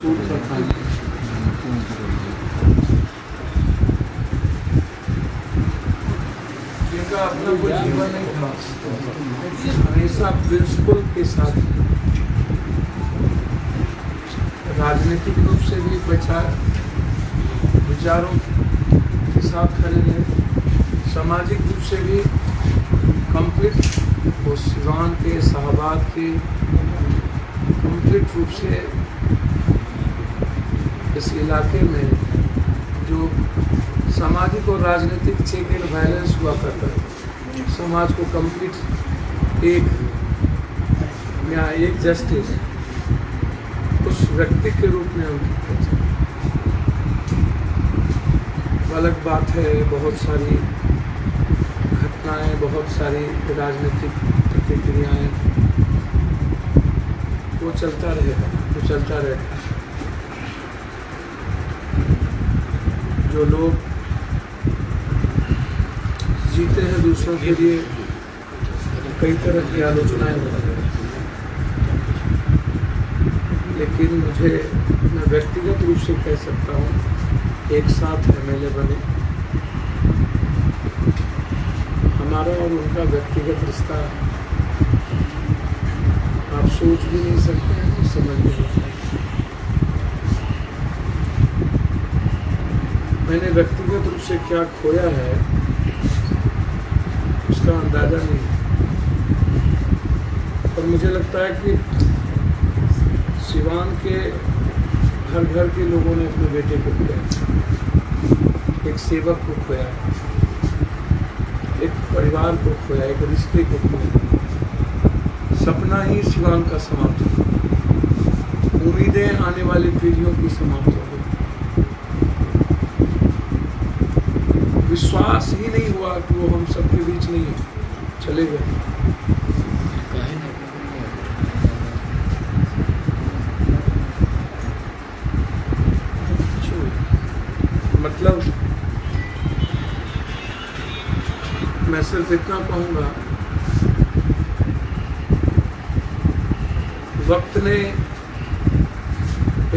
जिनका अपना कोई जीवन नहीं था, हमेशा प्रिंसिपल के साथ राजनीतिक रूप से भी विचारों के साथ खड़े रहे, सामाजिक रूप से भी कंप्लीट वो सिवान के शाहबाद के कंप्लीट रूप से इस इलाके में जो सामाजिक और राजनीतिक चेक एंड बैलेंस हुआ करता है, समाज को कंप्लीट एक जस्टिस उस व्यक्ति के रूप में उनकी पहचान। अलग बात है, बहुत सारी घटनाएं, बहुत सारी राजनीतिक प्रतिक्रियाएं, वो चलता रहेगा। जो लोग जीते हैं दूसरों के लिए, कई तरह की आलोचनाएं होती हैं, लेकिन मैं व्यक्तिगत रूप से कह सकता हूँ, एक साथ एमएलए बने, हमारा और उनका व्यक्तिगत रिश्ता आप सोच भी नहीं सकते हैं, समझ भी नहीं सकते। मैंने व्यक्तिगत रूप से क्या खोया है उसका अंदाजा नहीं, और मुझे लगता है कि सिवान के हर घर के लोगों ने अपने बेटे को खोया, एक सेवक को खोया, एक परिवार को खोया, एक रिश्ते को खोया। सपना ही सिवान का समाप्त हुआ, उम्मीदें आने वाली पीढ़ियों की समाप्त हो गई, विश्वास ही नहीं हुआ कि वो हम सबके बीच नहीं है, चले गए। मतलब मैं सिर्फ इतना कहूँगा, वक्त ने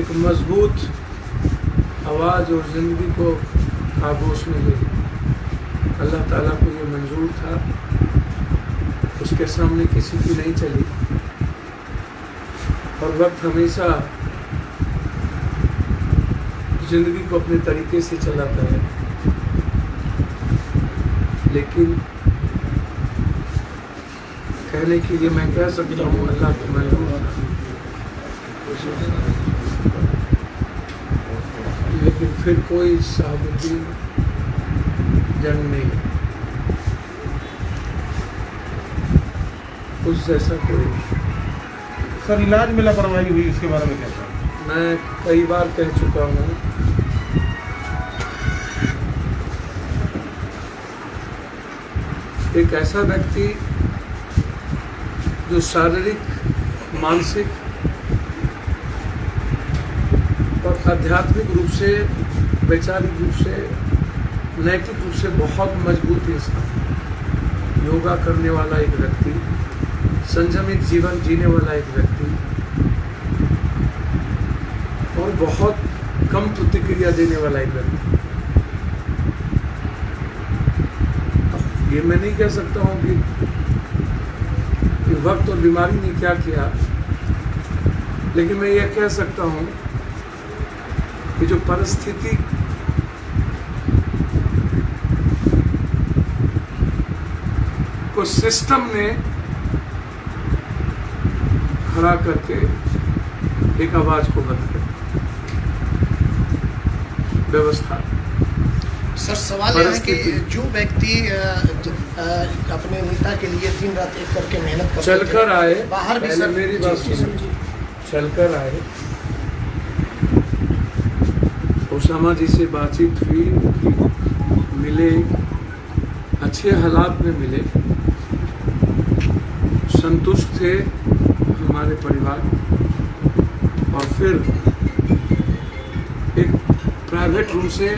एक मजबूत आवाज़ और ज़िंदगी को आगोश में ले, अल्लाह ताला को ये मंजूर था, उसके सामने किसी की नहीं चली, और वक्त हमेशा ज़िंदगी को अपने तरीके से चलाता है, लेकिन कहने के लिए मैं कह सकता हूँ अल्लाह को मंजूर था, लेकिन फिर कोई शहाबुद्दीन जंग नहीं, कुछ जैसा कोई। सर, इलाज में लापरवाही हुई, इसके बारे में क्या सर? मैं कई बार कह चुका हूँ, एक ऐसा व्यक्ति जो शारीरिक, मानसिक और आध्यात्मिक रूप से, वैचारिक रूप से, नैतिक रूप से बहुत मजबूत इंसान, योगा करने वाला एक व्यक्ति, संयमित जीवन जीने वाला एक व्यक्ति, और बहुत कम प्रतिक्रिया देने वाला एक व्यक्ति। ये मैं नहीं कह सकता हूँ कि वक्त और बीमारी ने क्या किया, लेकिन मैं ये कह सकता हूँ कि जो परिस्थिति को सिस्टम ने खड़ा करके एक आवाज को बंद कर व्यवस्था। सर, सवाल यह है कि जो व्यक्ति अपने नेता के लिए दिन रात एक करके मेहनत करते चलकर आए, बाहर भी सर, मेरी बात सुनिए, चलकर आए, ओसामा जी से बातचीत हुई, मिले, अच्छे हालात में मिले, संतुष्ट थे हमारे परिवार, और फिर एक प्राइवेट रूम से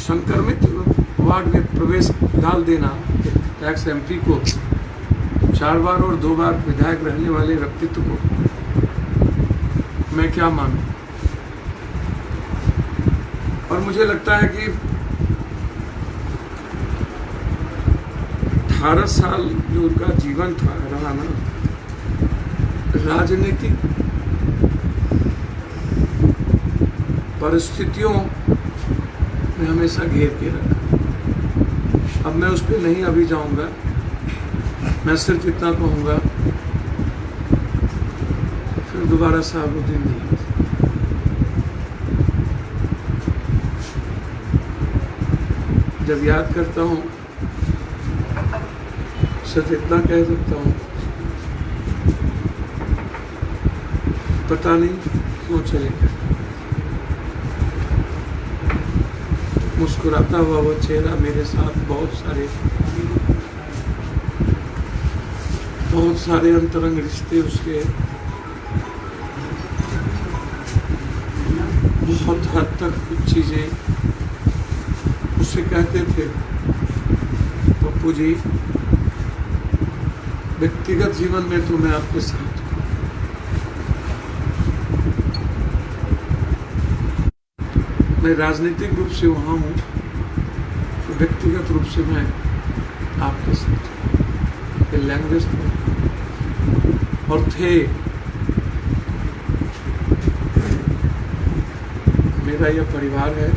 संक्रमित वार्ड में प्रवेश डाल देना, टैक्स एमपी को, 4 बार और 2 बार विधायक रहने वाले व्यक्तित्व को मैं क्या मानूं। और मुझे लगता है कि 18 साल जो उनका जीवन था रहा ना, राजनीतिक परिस्थितियों ने हमेशा घेर के रखा। अब मैं उस पर नहीं अभी जाऊंगा, मैं सिर्फ इतना कहूंगा फिर दोबारा शहाबुद्दीन नहीं। जब याद करता हूं सिर्फ इतना कह सकता हूं, पता नहीं क्यों चले गए। मुस्कुराता हुआ वो चेहरा मेरे साथ बहुत सारे अंतरंग रिश्ते, उसके बहुत हद तक कुछ चीजें उससे कहते थे, पप्पू जी व्यक्तिगत जीवन में तो मैं आपके साथ हूं, मैं राजनीतिक रूप से वहां हूं, तो व्यक्तिगत रूप से मैं आपके साथ हूं। ये लैंग्वेज और थे। मेरा यह परिवार है,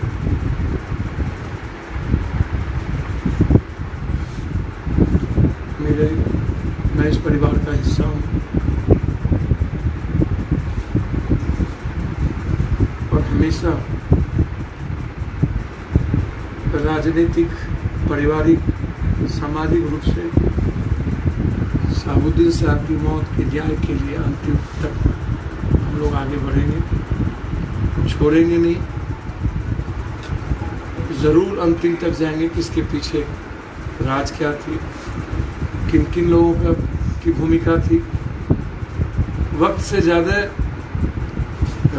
मैं इस परिवार का हिस्सा हूं और हमेशा राजनीतिक, पारिवारिक, सामाजिक रूप से शहाबुद्दीन साहब की मौत के न्याय के लिए अंतिम तक हम लोग आगे बढ़ेंगे, छोड़ेंगे नहीं, जरूर अंतिम तक जाएंगे। किसके पीछे राज क्या थी, किन किन लोगों की भूमिका थी, वक्त से ज्यादा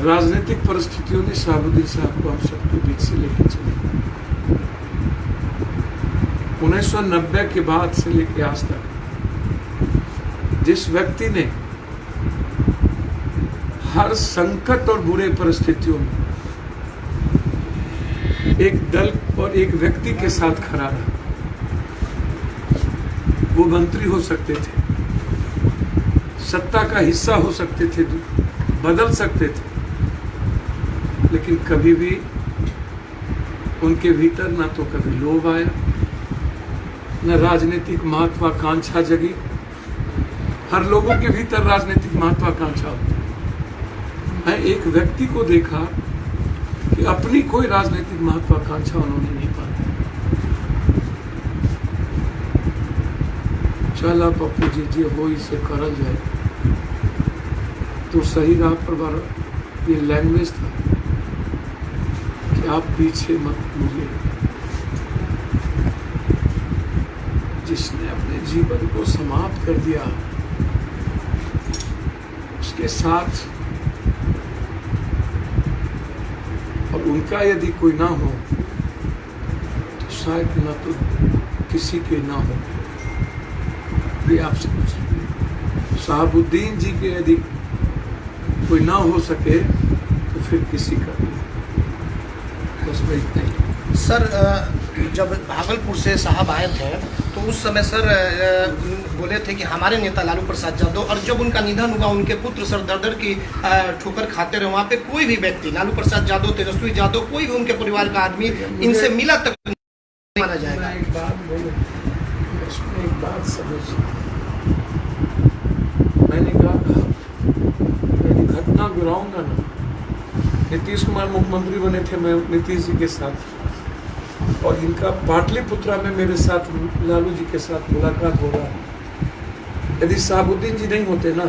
राजनीतिक परिस्थितियों ने शहाबुद्दीन साहब को हम सबके बीच से लेकर चले। 1990 के बाद से लेकर आज तक जिस व्यक्ति ने हर संकट और बुरे परिस्थितियों में एक दल और एक व्यक्ति के साथ खड़ा रहा, वो मंत्री हो सकते थे, सत्ता का हिस्सा हो सकते थे, बदल सकते थे, लेकिन कभी भी उनके भीतर ना तो कभी लोभ आया, न राजनीतिक महत्वाकांक्षा जगी। हर लोगों के भीतर राजनीतिक महत्वाकांक्षा होती है। मैं एक व्यक्ति को देखा कि अपनी कोई राजनीतिक महत्वाकांक्षा उन्होंने नहीं पाई। चला पप्पू जी हो इसे करल जाए तो सही राह पर। ये लैंग्वेज था कि आप पीछे मत मुड़िए। जिसने अपने जीवन को समाप्त कर दिया, उसके साथ और उनका यदि कोई ना हो तो शायद ना तो किसी के ना हो। ये आप समझिए, शहाबुद्दीन जी के यदि कोई ना हो सके तो फिर किसी का नहीं। बस मैं इतना ही। सर, जब भागलपुर से साहब आए थे तो उस समय सर बोले थे कि हमारे नेता लालू प्रसाद यादव, और जब उनका निधन हुआ उनके पुत्र सर दर की ठोकर खाते रहे। वहाँ पे कोई भी व्यक्ति, लालू प्रसाद यादव, तेजस्वी यादव, कोई भी उनके परिवार का आदमी इनसे मिला तक नहीं माना जाएगा। एक बात बोलो, इसमें एक बात समझ, मैंने कहा यदि घटना गिराऊंगा ना, नीतीश कुमार मुख्यमंत्री बने थे, मैं नीतीश जी के साथ, और इनका पाटलिपुत्रा में मेरे साथ लालू जी के साथ मुलाकात हो रहा है। यदि शहाबुद्दीन जी नहीं होते ना,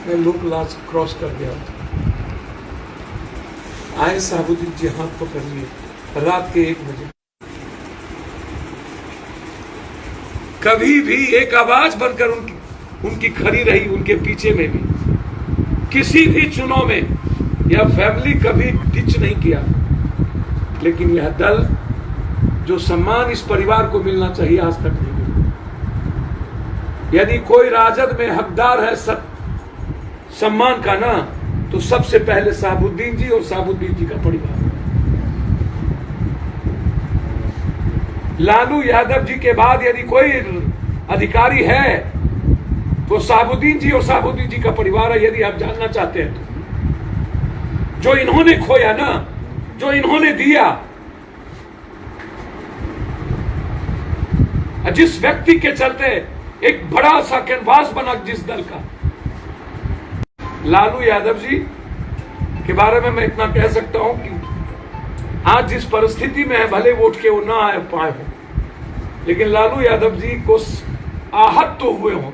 मैं लोक लाज क्रॉस कर गया होता। आए शहाबुद्दीन जी, हाथ पकड़ लिए रात के 1 बजे। कभी भी एक आवाज बनकर उनकी खड़ी रही, उनके पीछे में भी। किसी भी चुनाव में यह फैमिली कभी डिच नहीं किया, लेकिन यह दल जो सम्मान इस परिवार को मिलना चाहिए आज तक नहीं मिला। यदि कोई राजद में हकदार है सम्मान का ना, तो सबसे पहले शहाबुद्दीन जी और शहाबुद्दीन जी का परिवार। लालू यादव जी के बाद यदि कोई अधिकारी है तो शहाबुद्दीन जी और शहाबुद्दीन जी का परिवार है। यदि आप जानना चाहते हैं तो जो इन्होंने खोया ना, जो इन्होंने दिया, जिस व्यक्ति के चलते एक बड़ा सा कैनवास बना जिस दल का, लालू यादव जी के बारे में मैं इतना कह सकता हूं कि आज जिस परिस्थिति में है, भले वोट के वो ना आ पाए हो, लेकिन लालू यादव जी को आहत तो हुए हो,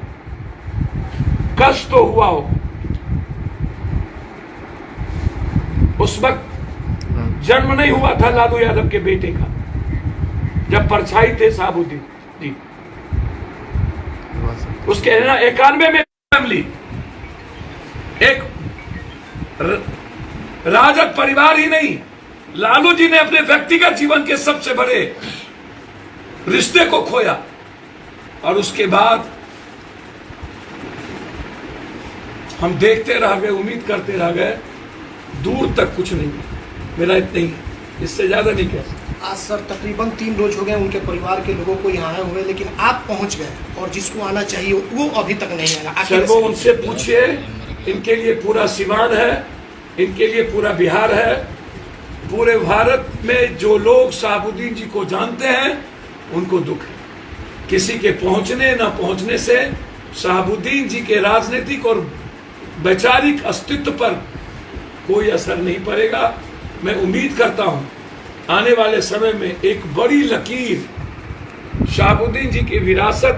कष्ट तो हुआ हो। उस वक्त जन्म नहीं हुआ था लालू यादव के बेटे का, जब परछाई थे शहाबुद्दीन जी। उसके 91 में फैमिली एक राजद परिवार ही नहीं, लालू जी ने अपने व्यक्तिगत जीवन के सबसे बड़े रिश्ते को खोया। और उसके बाद हम देखते रह गए, उम्मीद करते रह गए, दूर तक कुछ नहीं। मेरा इतना ही, इससे ज्यादा नहीं कह सकता। आज सर तकरीबन 3 रोज हो गए उनके परिवार के लोगों को यहाँ आए हुए, लेकिन आप पहुंच गए और जिसको आना चाहिए वो अभी तक नहीं आया। सर वो उनसे पूछिए, इनके लिए पूरा सिवान है, इनके लिए पूरा बिहार है, पूरे भारत में जो लोग शहाबुद्दीन जी को जानते हैं उनको दुख है। किसी के पहुंचने ना पहुंचने से शहाबुद्दीन जी के राजनीतिक और वैचारिक अस्तित्व पर कोई असर नहीं पड़ेगा। मैं उम्मीद करता हूं आने वाले समय में एक बड़ी लकीर शहाबुद्दीन जी की विरासत